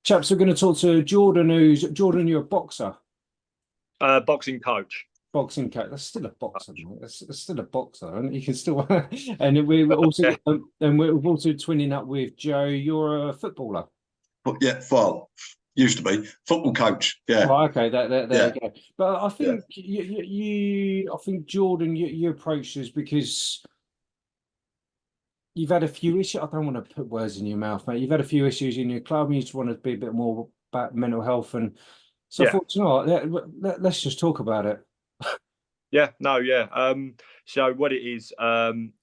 Chaps, we're going to talk to Jordan. Jordan? You're a boxer, Boxing coach. boxing coach. That's still a boxer, mate. That's still a boxer, and you can still. And we're also Yeah, and we're also twinning up with Joe. You're a footballer. But yeah, well, used to be football coach. Yeah, Oh, okay. There yeah, you go. But I yeah. think I think Jordan, you approached us because you've had a few issues. I don't want to put words in your mouth, mate. You've had a few issues in your club, and you just want to be a bit more about mental health. And so I yeah, thought, you know what, let's just talk about it. yeah. No, yeah. So what it is,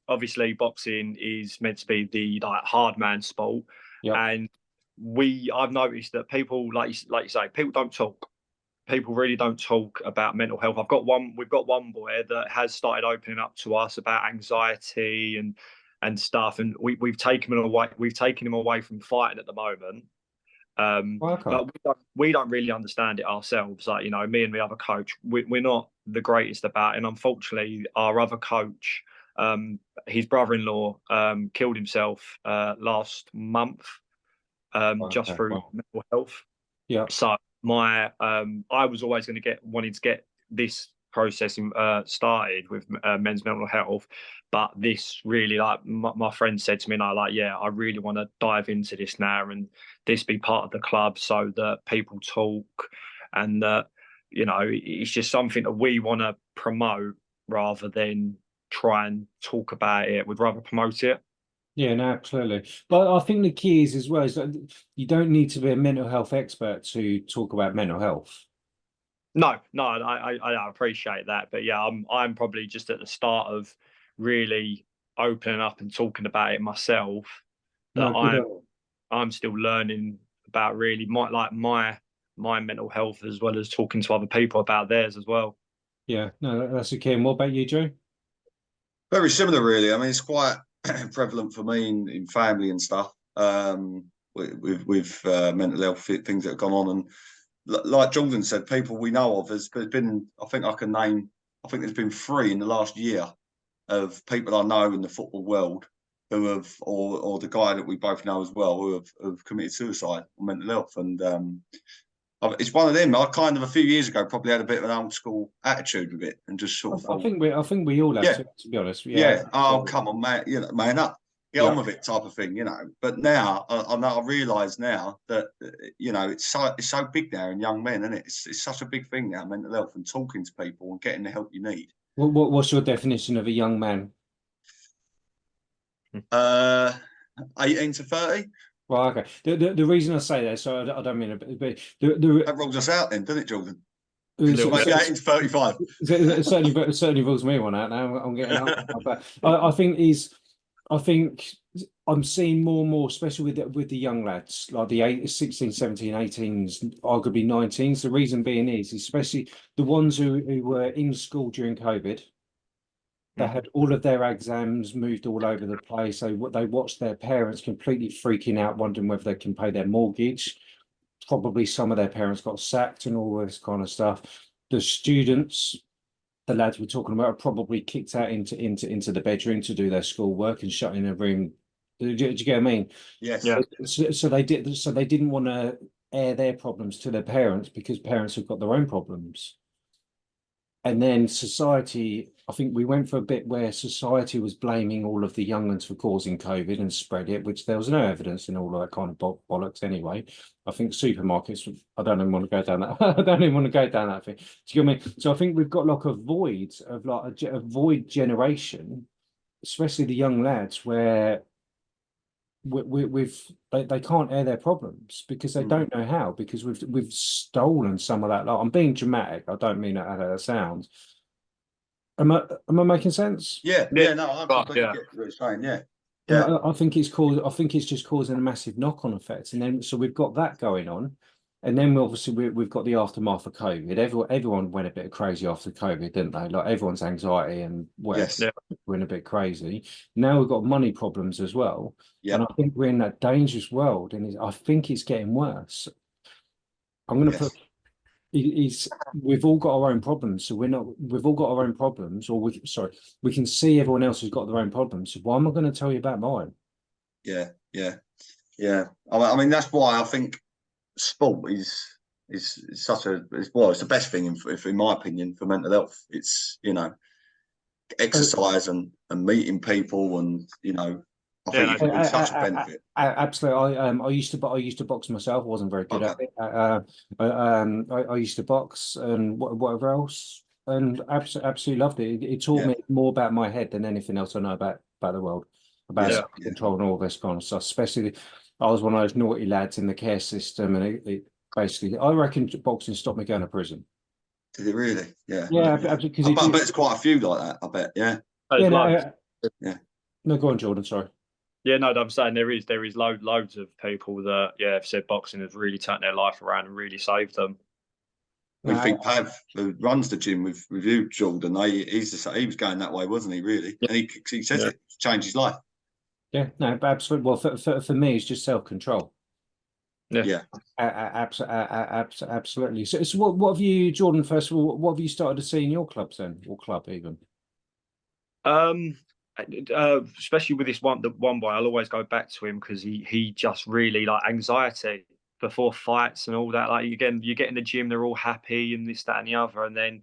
obviously, boxing is meant to be the hard man sport, Yep. and I've noticed that people like you say, people don't talk. People really don't talk about mental health. We've got one boy that has started opening up to us about anxiety and stuff, and we've taken him away from fighting at the moment. Okay. But we don't really understand it ourselves. Like, me and the other coach, we're not the greatest about it. And unfortunately, our other coach, his brother-in-law, killed himself last month, just Okay. through Well, mental health. yeah. So I was always going to wanting to get this process started with men's mental health, but this really, like my friend said to me, and I like, yeah, I really want to dive into this now and this be part of the club so that people talk, and that it's just something that we want to promote rather than try and talk about it. We'd rather promote it. Yeah, no, absolutely. But I think the key is as well is that you don't need to be a mental health expert to talk about mental health. No, no, I appreciate that, but yeah, I'm probably just at the start of really opening up and talking about it myself. That No, good. I'm still learning about really my mental health, as well as talking to other people about theirs as well. Yeah, no, that's the key. And what about you, Joe? Very similar, really. I mean, it's quite prevalent for me in family and stuff. With mental health things that have gone on, and like Jordan said, people we know of. There's been, I think I can name. I think there's been three in the last year of people I know in the football world who have, or the guy that we both know as well, who have committed suicide or mental health. And it's one of them. I kind of a few years ago probably had a bit of an old school attitude with it and just sort of I thought, think I think we all have yeah, to be honest. Yeah. yeah, oh come on, man, man up, get on Yeah. with it, type of thing. But now I know I realise now that it's so big now in young men, and it's such a big thing now, mental health and talking to people and getting the help you need. What's your definition of a young man? Uh, 18 to 30. Well, okay. The reason I say that, so I don't mean it, but That rules us out then, doesn't it, Jordan? A so, little Maybe bit. 18 to 35. it certainly rules me one out now. I'm getting up. But I think I think I'm seeing more and more, especially with the young lads, like the 16, 17, 18s, arguably 19s. The reason being is, especially the ones who were in school during COVID, they Mm. had all of their exams moved all over the place. So they watched their parents completely freaking out, wondering whether they can pay their mortgage. Probably some of their parents got sacked and all this kind of stuff. The students, the lads we're talking about, are probably kicked out into the bedroom to do their schoolwork and shut in a room. Do you get what I mean? Yes. Yeah, So they did. So they didn't want to air their problems to their parents because parents have got their own problems. And then society, I think we went for a bit where society was blaming all of the young ones for causing COVID and spread it, which there was no evidence in all of that kind of bollocks anyway. I think supermarkets, I don't even want to go down that. I don't even want to go down that thing. Do you get me? So I think we've got like a void of like a void generation, especially the young lads, where they can't air their problems because they Mm. don't know how, because we've stolen some of that. Like, I'm being dramatic. I don't mean that how that sounds. Am I making sense? Yeah, yeah, yeah, no, I but completely yeah, get what you're saying. Yeah, And yeah, I think I think it's just causing a massive knock-on effect. And then so we've got that going on. And then obviously we've got the aftermath of COVID. Everyone went a bit crazy after COVID, didn't they? Like everyone's anxiety and whatever yes, yeah, went a bit crazy. Now we've got money problems as well. yeah, And I think we're in that dangerous world, and I think it's getting worse. I'm going to put yes. is we've all got our own problems, so we've all got our own problems, or we can see everyone else has got their own problems. So why am I going to tell you about mine? Yeah, yeah, yeah. I mean, that's why I think sport is such a it's the best thing in my opinion for mental health. It's exercise and meeting people, and I think it can be such a benefit. Absolutely. I used to box myself. I wasn't very good at it. I used to box and whatever else, and absolutely loved it. It taught me more about my head than anything else I know about the world, about control and all this kind of stuff. Especially, I was one of those naughty lads in the care system, and it basically, I reckon boxing stopped me going to prison. Did it really? Yeah. Yeah, because I bet there's quite a few like that. I bet. Yeah. No, go on, Jordan. Sorry. Yeah, no, I'm saying there is loads of people that have said boxing has really turned their life around and really saved them. We think Pav, who runs the gym with you, Jordan, he was going that way, wasn't he? Really, and he says it changed his life. Yeah, no, absolutely. Well, for me, it's just self-control. Yeah. Absolutely. So what have you, Jordan? First of all, what have you started to see in your clubs then, or club even? Especially with the one boy, I'll always go back to him because he just really like anxiety before fights and all that. Like you get in the gym, they're all happy and this, that, and the other, and then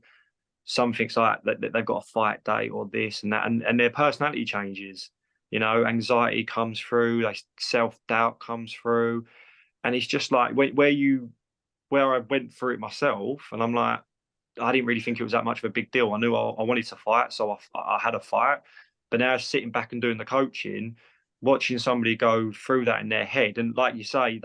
something's like that they've got a fight day or this and that, and their personality changes. Anxiety comes through, like self-doubt comes through, and it's just like where I went through it myself, and I'm like, I didn't really think it was that much of a big deal. I knew I wanted to fight, so I had a fight. But now sitting back and doing the coaching, watching somebody go through that in their head, and like you say,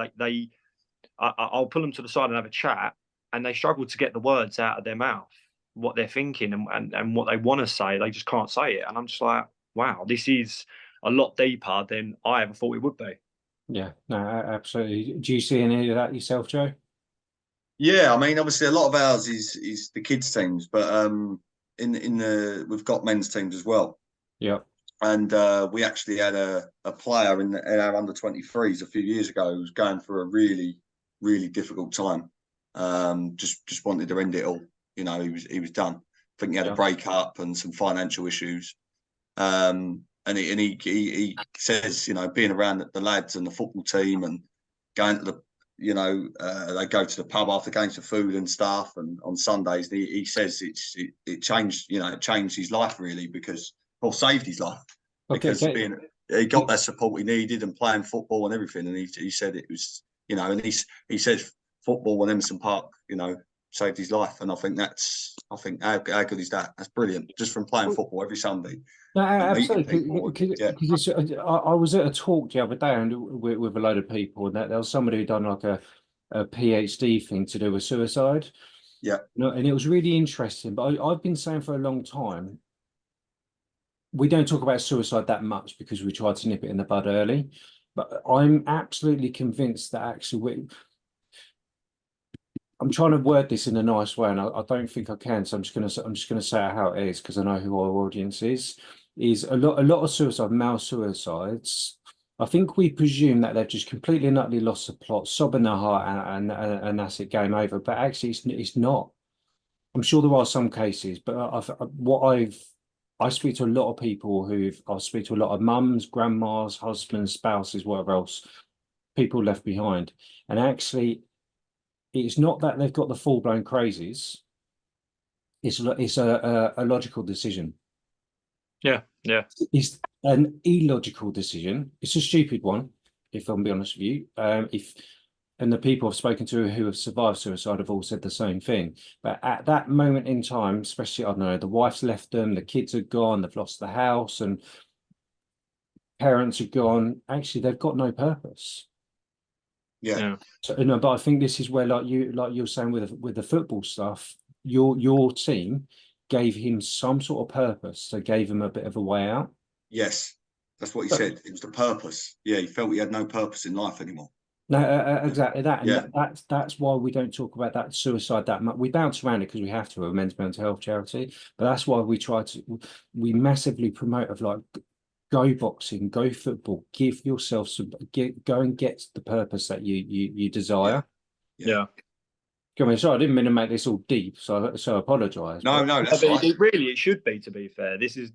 I'll pull them to the side and have a chat, and they struggle to get the words out of their mouth, what they're thinking and what they want to say. They just can't say it, and I'm just like, wow, this is a lot deeper than I ever thought it would be. Yeah, no, absolutely. Do you see any of that yourself, Joe? Yeah, I mean, obviously, a lot of ours is the kids' teams, but we've got men's teams as well. Yeah. And we actually had a player in our under-23s a few years ago who was going through a really, really difficult time. Just wanted to end it all. He was done. I think he had a breakup and some financial issues. And he says, being around the lads and the football team and going to the, they go to the pub after games for food and stuff. And on Sundays, he says it changed, it changed his life really or saved his life because he got that support he needed and playing football and everything. And he said it was, and he said football and Emerson Park, saved his life. And I think how good is that? That's brilliant. Just from playing football every Sunday. No, absolutely. I was at a talk the other day and with a load of people, and there was somebody who'd done like a PhD thing to do with suicide. Yeah. And it was really interesting. But I've been saying for a long time, we don't talk about suicide that much because we try to nip it in the bud early. But I'm absolutely convinced that actually I'm trying to word this in a nice way, and I don't think I can. So I'm just gonna say it how it is because I know who our audience is. Is a lot of suicide, male suicides. I think we presume that they've just completely and utterly lost the plot, sobbing their heart, and that's it, game over. But actually, it's not. I'm sure there are some cases, but I speak to a lot of people I speak to a lot of mums, grandmas, husbands, spouses, whatever else, people left behind. And actually, it's not that they've got the full-blown crazies. It's a logical decision. Yeah. It's an illogical decision. It's a stupid one, if I'm being honest with you. And the people I've spoken to who have survived suicide have all said the same thing. But at that moment in time, especially, I don't know, the wife's left them, the kids are gone, they've lost the house, and parents are gone. Actually, they've got no purpose. Yeah. So, but I think this is where, like you're saying with the football stuff, your team gave him some sort of purpose, so gave him a bit of a way out. Yes, that's what he said. It was the purpose. Yeah, he felt he had no purpose in life anymore. No, exactly that, and that's why we don't talk about that suicide that much. We bounce around it because we have to. We're a men's mental health charity, but that's why we massively promote of like, go boxing, go football, give yourself go and get the purpose that you desire. Yeah. I mean, sorry, I didn't mean to make this all deep, so I apologise. No, that's right. It should be. To be fair, this is.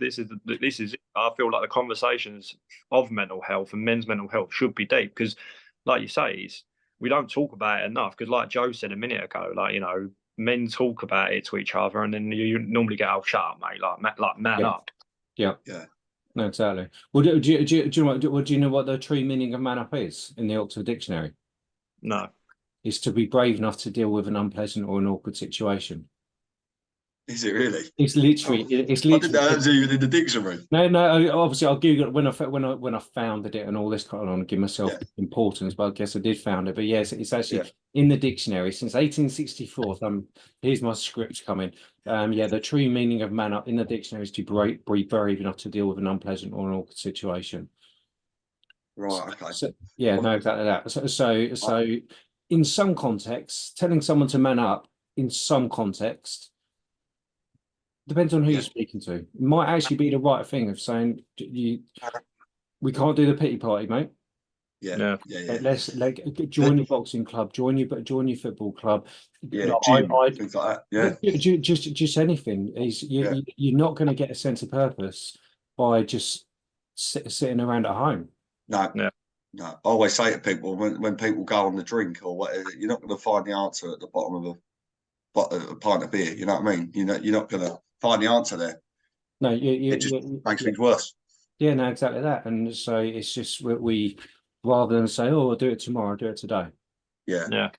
I feel like the conversations of mental health and men's mental health should be deep because, like you say, we don't talk about it enough, because like Joe said a minute ago, like, you know, men talk about it to each other, and then you normally get, "Oh, shut up, mate, like man Yeah. up." Yeah. Yeah. No, exactly. Well, do you know what the true meaning of man up is in the Oxford Dictionary? No. Is to be brave enough to deal with an unpleasant or an awkward situation. Is it really? It's literally, Oh, it's I didn't know literally. that was even in the dictionary. No. Obviously, I'll Google it when I founded it and all this kind of. I want to give myself Yeah. importance, but I guess I did found it. But yes, it's actually Yeah. in the dictionary since 1864. Here's my script coming. Yeah, the true meaning of man up in the dictionary is to be brave enough to deal with an unpleasant or an awkward situation. Right. Okay. So yeah, no, exactly that. So in some contexts, telling someone to man up in some context depends on who Yeah. you're speaking to. It might actually be the right thing of saying we can't do the pity party, mate. Yeah. Yeah. Yeah. Yeah. Let's like join your boxing club, join your football club. Yeah. Like, Gym, things like that. Yeah. just anything. Yeah. You're not going to get a sense of purpose by just sitting around at home. Yeah. No. I always say to people when people go on the drink or whatever, you're not going to find the answer at the bottom of a pint of beer. You know what I mean? You're not going to find the answer there. No, It just makes things worse. yeah, no, exactly that. And so it's just we rather than say, "Oh, I'll do it tomorrow, I'll do it today." Yeah. Yeah.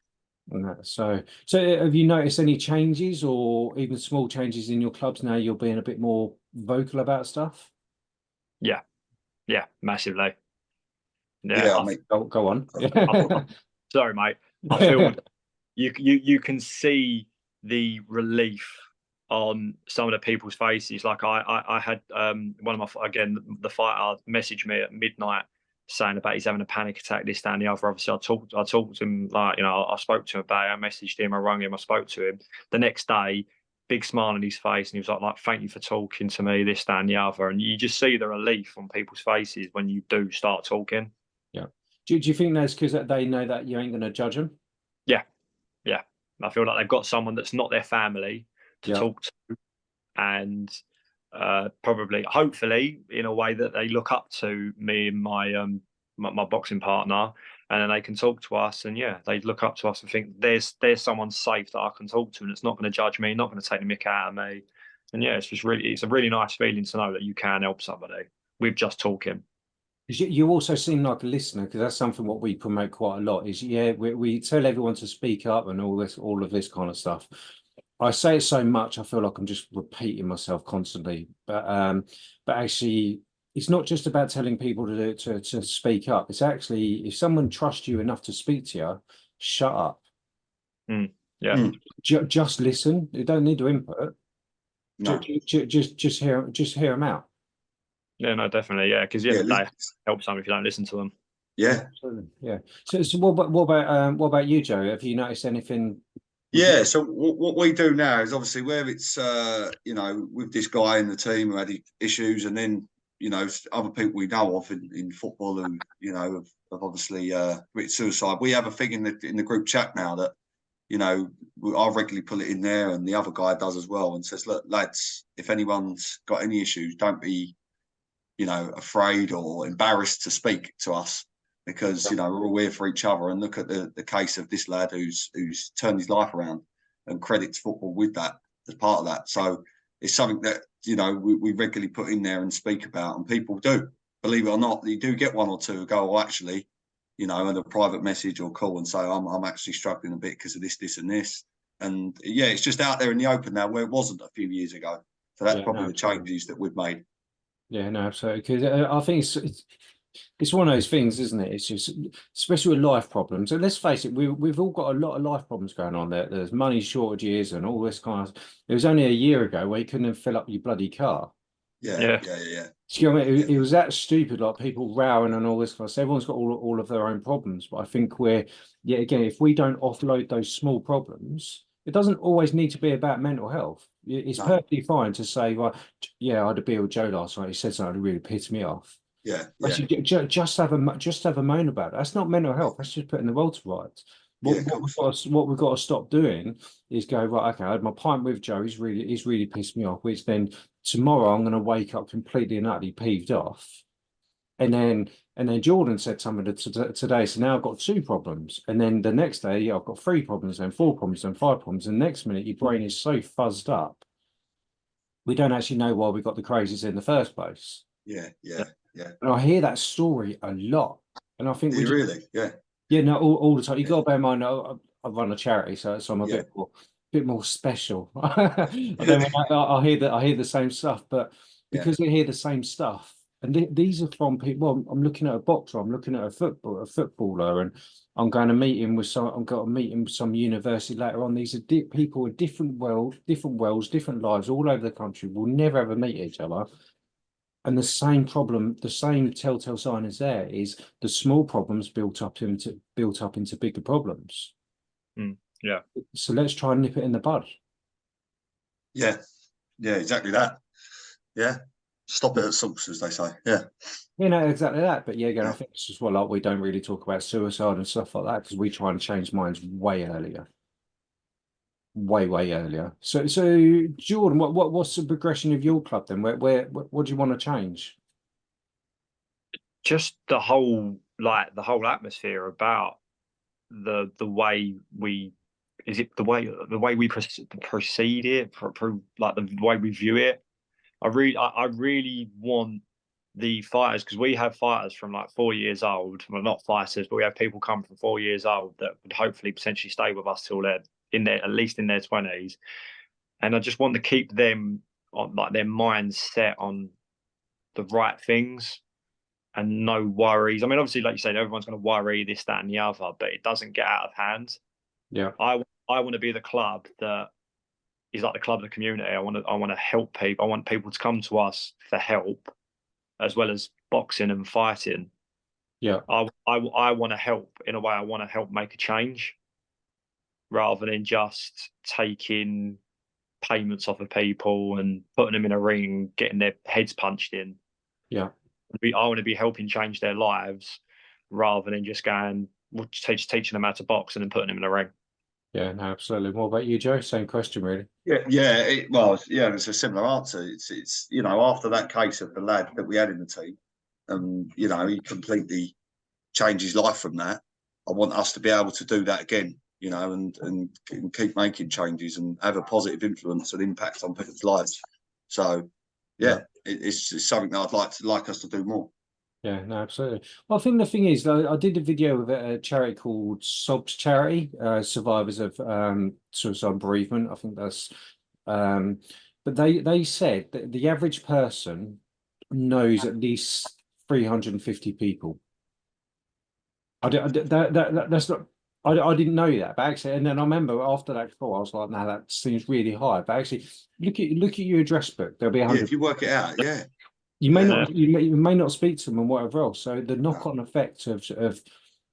And that, so have you noticed any changes or even small changes in your clubs now? You're being a bit more vocal about stuff. Yeah. Yeah. Massively. Yeah. Yeah. I mean, Go on. Sorry, mate. I feel you can see the relief on some of the people's faces. Like I had one of the fighter messaged me at midnight saying about he's having a panic attack, this, that, and the other. Obviously, I talked to him, like, you know, I spoke to him about it, I messaged him, I rang him, I spoke to him. The next day, big smile on his face, and he was like, thank you for talking to me, this, that, and the other. And you just see the relief on people's faces when you do start talking. Yeah. Do you think that's because they know that you ain't going to judge them? Yeah. Yeah. I feel like they've got someone that's not their family to talk to, and probably, hopefully, in a way that they look up to me and my boxing partner, and then they can talk to us, and yeah, they look up to us and think there's someone safe that I can talk to, and it's not going to judge me, not going to take the mick out of me. And yeah, it's a really nice feeling to know that you can help somebody with just talking. You also seem like a listener, because that's something what we promote quite a lot is, yeah, we tell everyone to speak up and all of this kind of stuff. I say it so much, I feel like I'm just repeating myself constantly. But actually, it's not just about telling people to speak up. It's actually, if someone trusts you enough to speak to you, shut up. Yeah. Just listen. You don't need to input. no. Just hear them out. Yeah, no, definitely. Yeah, because the end of the day, it helps someone if you don't listen to them. Yeah. Absolutely. Yeah. So what about you, Joe? Have you noticed anything? Yeah, so what we do now is obviously where it's you know, with this guy in the team who had issues, and then, you know, other people we know of in football who, you know, have obviously committed suicide. We have a thing in the group chat now that, you know, I regularly put it in there, and the other guy does as well, and says, look, lads, if anyone's got any issues, don't be, you know, afraid or embarrassed to speak to us, because, you know, we're all here for each other. And look at the case of this lad who's turned his life around, and credits football with that as part of that. So it's something that, you know, we regularly put in there and speak about, and people do, believe it or not, you do get one or two who go, well, actually, you know, and a private message or call and say, I'm actually struggling a bit because of this, and this. And yeah, it's just out there in the open now, where it wasn't a few years ago. So that's probably the changes that we've made. Yeah, no, absolutely. Because I think it's one of those things, isn't it? It's just, especially with life problems. And let's face it, we've all got a lot of life problems going on there. There's money shortages and all this kind of. It was only a year ago where you couldn't fill up your bloody car. Yeah. Do you know what I mean? It was that stupid, like people rowing and all this kind of stuff. Everyone's got all of their own problems. But I think again, if we don't offload those small problems, it doesn't always need to be about mental health. It's perfectly fine to say, well, yeah, I had a beer with Joe last night. He said something that really pissed me off. Yeah. Actually, just have a moan about it. That's not mental health. That's just putting the world to rights. What we've got to stop doing is go, right, okay, I had my pint with Joe. He's really pissed me off. Which then tomorrow I'm going to wake up completely and utterly peeved off, and then And then Jordan said something today. So now I've got 2 problems. And then the next day, yeah, I've got 3 problems, and 4 problems, and 5 problems. And the next minute, your brain is so fuzzed up, we don't actually know why we got the crazies in the first place. Yeah. And I hear that story a lot. And I think Do you really? Yeah. Yeah, no, all the time. You got to bear in mind, I run a charity, so I'm a bit more special. And then I hear the same stuff, but because I hear the same stuff, and these are from people. Well, I'm looking at a boxer, I'm looking at a footballer, and I'm going to meet him with some. I'm going to meet him with some university later on. These are people with different worlds, different lives, all over the country. Will never ever meet each other. And the same problem, the same telltale sign is there is the small problems built up into bigger problems. Yeah. So let's try and nip it in the bud. Yeah, exactly that. Yeah, stop it at source, as they say. Yeah. You know, exactly that. But yeah, again, I think it's just like we don't really talk about suicide and stuff like that because we try and change minds way earlier. Way earlier. So Jordan, what's the progression of your club then? What do you want to change? Just the whole atmosphere about the way we proceed it, like the way we view it. I really want the fighters, because we have fighters from like 4 years old. Well, not fighters, but we have people come from 4 years old that would hopefully potentially stay with us till they're at least in their 20s. And I just want to keep them on, like, their minds set on the right things and no worries. I mean, obviously, like you said, everyone's going to worry this, that, and the other, but it doesn't get out of hand. Yeah. I want to be the club that is like the club of the community. I want to help people. I want people to come to us for help, as well as boxing and fighting. Yeah. I want to help in a way. I want to help make a change, rather than just taking payments off of people and putting them in a ring, getting their heads punched in. Yeah. I want to be helping change their lives, rather than just teaching them how to box and then putting them in a ring. Yeah, no, absolutely. What about you, Joe? Same question, really. It's a similar answer. It's after that case of the lad that we had in the team, he completely changed his life from that. I want us to be able to do that again, and keep making changes and have a positive influence and impact on people's lives. So, it's something that I'd like us to do more. Yeah, no, absolutely. Well, I think the thing is, I did a video with a charity called SOBS Charity, Survivors of Suicide and Bereavement. I think that's, but they said that the average person knows at least 350 people. That's not. I didn't know that, but actually, and then I remember after that call, I was like, "No, that seems really high." But actually, look at your address book. There'll be 100. If you work it out, You may not, you may not speak to them and whatever else. So the knock-on effect of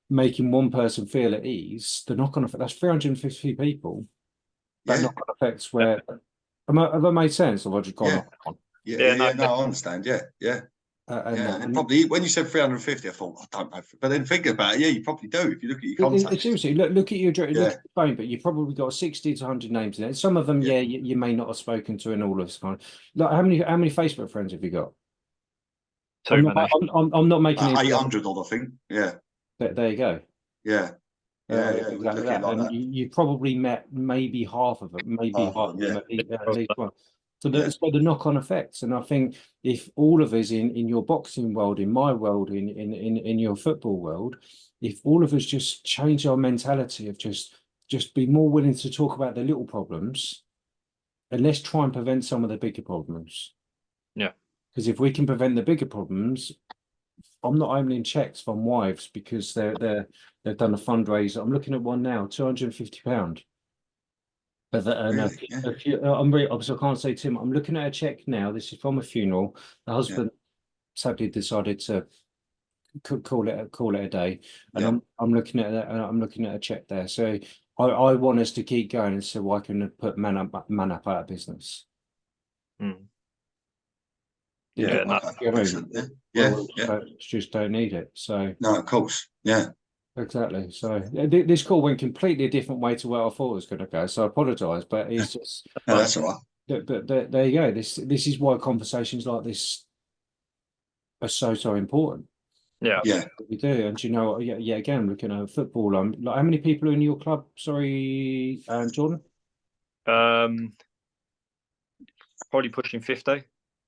making one person feel at ease, the knock-on effect, that's 350 people. That knock-on effects where, have I made sense? Or have I just gone on? No, I understand. And probably when you said 350, I thought, I don't know. But then thinking about it, you probably do if you look at your contacts. Seriously, look at your phone, but you've probably got 60 to 100 names in it. Some of them, you may not have spoken to, and all of this kind of. Like, how many Facebook friends have you got? I'm not making 800 odd, I think. Yeah. There you go. Exactly that. Like and that. you probably met maybe half of them, at least one. So the knock-on effects, and I think if all of us in your boxing world, in my world, in your football world, if all of us just change our mentality of just be more willing to talk about the little problems, and let's try and prevent some of the bigger problems. Yeah. Because if we can prevent the bigger problems, I'm not opening checks from wives because they've done a fundraiser. I'm looking at one now, £250. But I can't say to him, I'm looking at a check now. This is from a funeral. The husband sadly decided to call it a day, and I'm looking at that, and I'm looking at a check there. So I want us to keep going, and so I can put MANUP out of business. Just don't need it. So no, of course, exactly. So this call went completely a different way to where I thought it was going to go. So I apologise, but it's just no, that's all right. But there you go. This is why conversations like this are so important. Yeah. Yeah. We do, and you know, yeah. Again, looking at football, like how many people are in your club? Sorry, Jordan. Probably pushing 50 at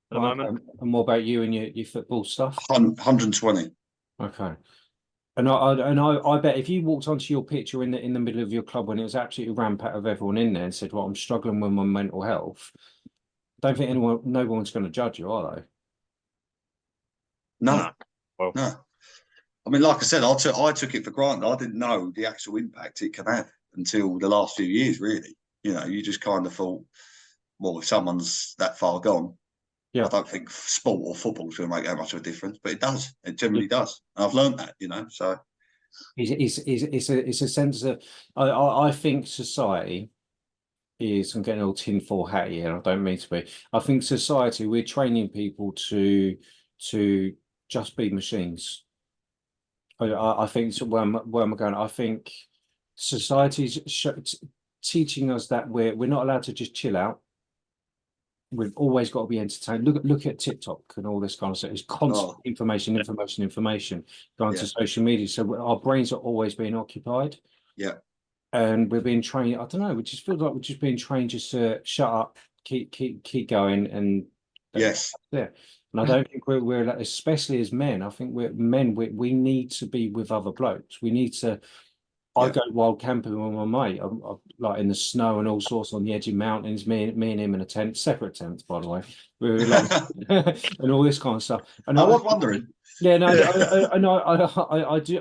the moment. And what about you and your football stuff? 120. Okay. And I bet if you walked onto your pitch or in the middle of your club when it was absolutely rampant of everyone in there and said, "Well, I'm struggling with my mental health," I don't think no one's going to judge you, are they? No, Nah. Well, no. I mean, like I said, I took it for granted. I didn't know the actual impact it can have until the last few years, really. You know, you just kind of thought, well, if someone's that far gone, Yeah. I don't think sport or football is going to make that much of a difference, but it does. It generally does. And I've learned that, you know, so. It's a sense of, I think society is, I'm getting all tinfoil hat here, and I don't mean to be. I think society, we're training people to just be machines. I think so. Where am I going? I think society's teaching us that we're not allowed to just chill out. We've always got to be entertained. Look at TikTok and all this kind of stuff. It's constant information going to social media. So our brains are always being occupied. Yeah. And we're being trained. I don't know. We just feel like we're just being trained just to shut up, keep going, and yes, yeah. And I don't think we're especially as men. I think we're men. We need to be with other blokes. We need to. I go wild camping with my mate. I'm like in the snow and all sorts on the edge of mountains. Me and him in a tent, separate tents, by the way. We were like, and all this kind of stuff. And I was wondering. Yeah, no, I do.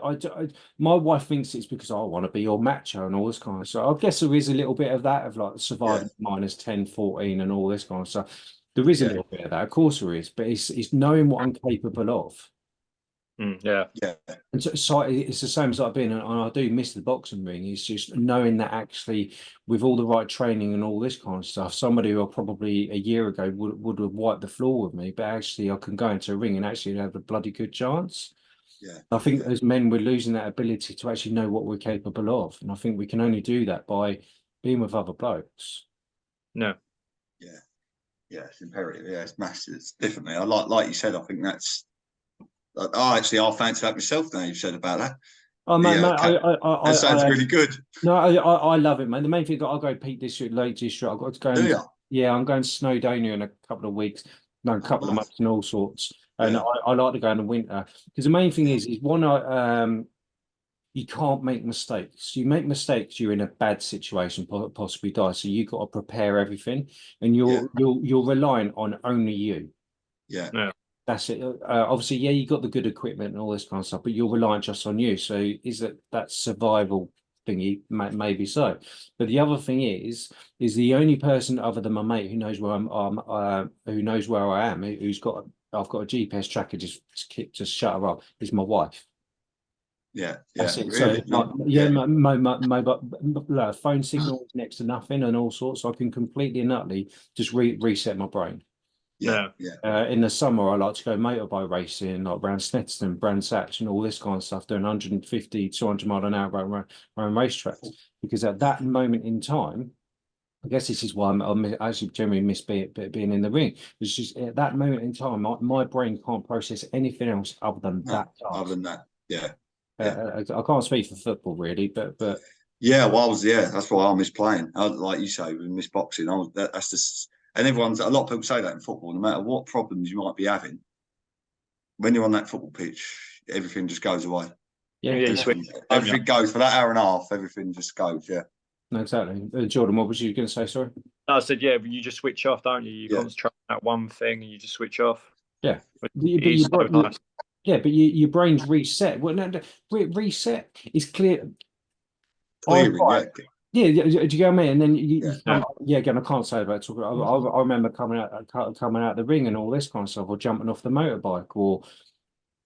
My wife thinks it's because I want to be all macho and all this kind of stuff. I guess there is a little bit of that, of like surviving minus 10, 14 and all this kind of stuff. There is a little bit of that, of course there is, but it's knowing what I'm capable of. Yeah. And so it's the same as I've been, and I do miss the boxing ring. It's just knowing that actually, with all the right training and all this kind of stuff, somebody who probably a year ago would have wiped the floor with me, but actually I can go into a ring and actually have a bloody good chance. Yeah. I think as men, we're losing that ability to actually know what we're capable of, and I think we can only do that by being with other blokes. No. Yeah, it's imperative. Yeah, it's massive. It's definitely. I like you said. I think that's. I fancy that myself. Now you've said about that. Oh man, that sounds really good. No, I love it, man. The main thing I'll go Peak District, Lake District. I've got to go. Do you? Yeah, I'm going to Snowdonia in a couple of weeks. No, a couple of months and all sorts. And I like to go in the winter because the main thing is one, you can't make mistakes. You make mistakes, you're in a bad situation, possibly die. So you've got to prepare everything, and you're relying on only you. Yeah. That's it. Obviously, yeah, you got the good equipment and all this kind of stuff, but you're reliant just on you. So is that survival thingy? Maybe so. But the other thing is the only person other than my mate who knows where who knows where I am, I've got a GPS tracker just shut her up, is my wife. Yeah. That's it. Really? My phone signal is next to nothing and all sorts. So I can completely and utterly just reset my brain. Yeah. In the summer, I like to go motorbike racing, like around Snetterton, Brands Hatch, and all this kind of stuff, doing 150, 200 mile an hour around racetracks. Because at that moment in time, I guess this is why I actually generally miss being in the ring. It's just at that moment in time, my brain can't process anything else other than that. Other than that, yeah. I can't speak for football really, but yeah, well, that's why I miss playing. Like you say, we miss boxing. That's just. And a lot of people say that in football, no matter what problems you might be having, when you're on that football pitch, everything just goes away. Yeah, everything goes for that hour and a half. Everything just goes. Yeah. No, exactly. Jordan, what was you going to say? Sorry. I said, yeah, but you just switch off, don't you? You concentrate on that one thing and you just switch off. Yeah. But nice. Yeah, but your brain's reset. Well, no, reset is clear. Clearing, Yeah, do you get what I mean? And then again, I can't say about talking. I remember coming out the ring and all this kind of stuff, or jumping off the motorbike, or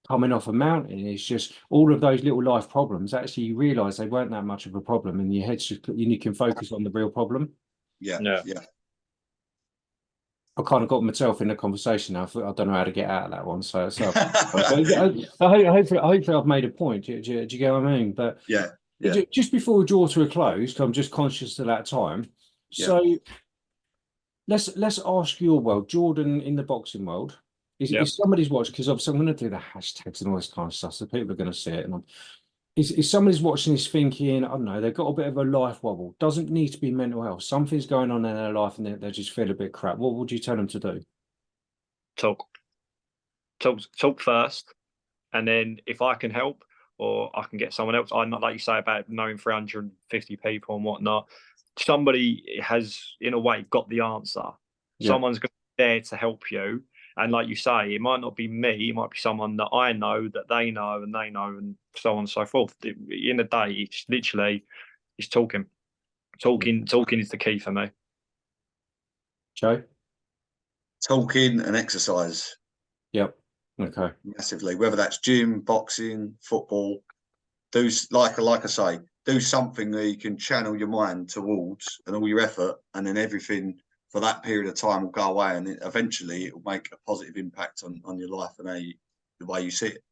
coming off a mountain. It's just all of those little life problems. Actually, you realise they weren't that much of a problem, and your head's just you can focus on the real problem. Yeah. I kind of got myself in the conversation now. I don't know how to get out of that one. So hopefully I've made a point. Do you get what I mean? But yeah. Just before we draw to a close, I'm just conscious of that time. So let's ask your world, Jordan, in the boxing world. If somebody's watching, because obviously I'm going to do the hashtags and all this kind of stuff, so people are going to see it. And if somebody's watching this thinking, I don't know, they've got a bit of a life wobble, doesn't need to be mental health. Something's going on in their life and they just feel a bit crap. What would you tell them to do? Talk first, and then if I can help or I can get someone else, I'm not like you say about knowing 350 people and whatnot. Somebody has, in a way, got the answer. Yeah. Someone's going to be there to help you. And like you say, it might not be me, it might be someone that I know, that they know, and so on and so forth. In the day, it's literally it's talking. Talking is the key for me. Joe? Talking and exercise. Yep. Okay. Massively, whether that's gym, boxing, football. Do like I say, do something that you can channel your mind towards and all your effort, and then everything for that period of time will go away, and eventually it will make a positive impact on your life and the way you see it.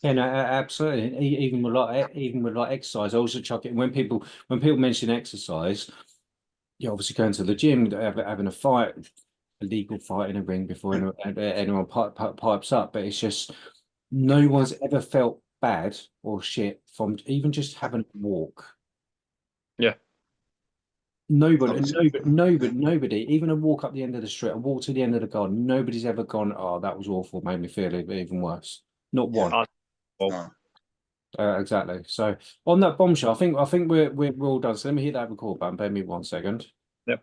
Yeah, no, absolutely. Even with like exercise, I also chuck it when people mention exercise, you're obviously going to the gym, having a fight, a legal fight in a ring before anyone pipes up. But it's just no one's ever felt bad or shit from even just having a walk. Yeah. Nobody, even a walk up the end of the street, a walk to the end of the garden, nobody's ever gone, oh, that was awful, made me feel even worse. Not one. No. Exactly. So on that bombshell, I think we're all done. So let me hit that record button. Bear me 1 second. Yep.